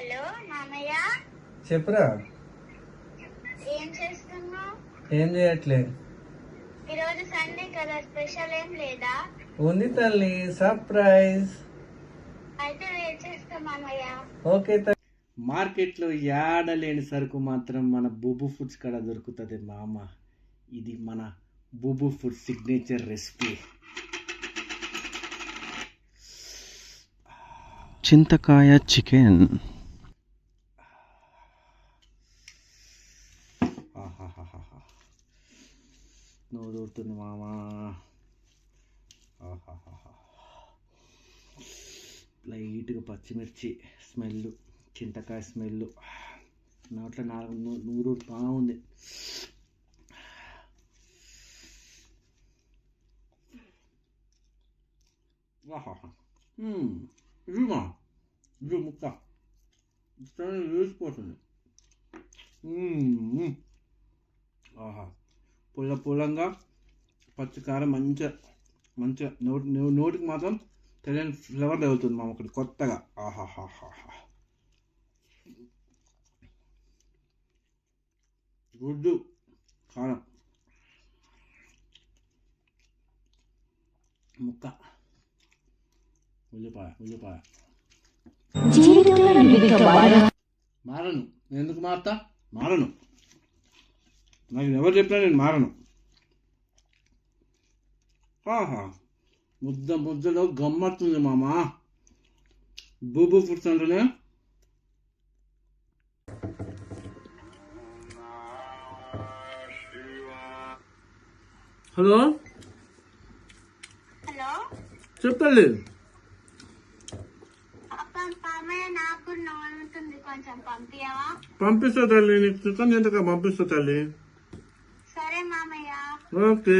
Hello మామయ్య, చెప్పురా. ఏం చేస్తున్నావు? ఏం చేయట్లే. ఈరోజు సండే కదా, స్పెషల్ ఏం లేదా? ఉంది తల్లి, సర్ప్రైజ్. అయితే వెయిట్ చేస్తా మామయ్య. ఓకే. మార్కెట్లో యాడలేని సరుకు మాత్రం మన బుబు ఫుడ్స్ కాడ దొరుకుతుంది మామ. ఇది మన బుబు ఫుడ్ సిగ్నేచర్ రెసిపీ. చింతకాయ చికెన్. నోరుతుంది మామ. లైట్గా పచ్చిమిర్చి స్మెల్, చింతకాయ స్మెల్ నోట్లో నూరు బాగుంది. ఇది ముక్క వేసిపోతుంది. పుల్లంగా పచ్చికారం మంచిగా మంచిగా నోటికి మాత్రం తెలియని ఫ్లేవర్ తగులుతుంది మా ఒకటి కొత్తగా. గుడ్డు కారం ముక్క ఉల్లిపాయ మారను. ఎందుకు మారతా? మారను. నాకు ఎవరు చెప్పినా నేను మారను. ముద్దలో గమ్మత్తుంది మామ. బూబు ఫుడ్స్ అంటేనే. హలో హలో, చెప్పండి. మామయ్య నాకు నవ్వుతుంది, కొంచెం పంపియవా? పంపిస్తా తల్లి, నీకు చికెన్ ఎంతగా పంపిస్తా తల్లి. సరే మామయ్య. ఓకే.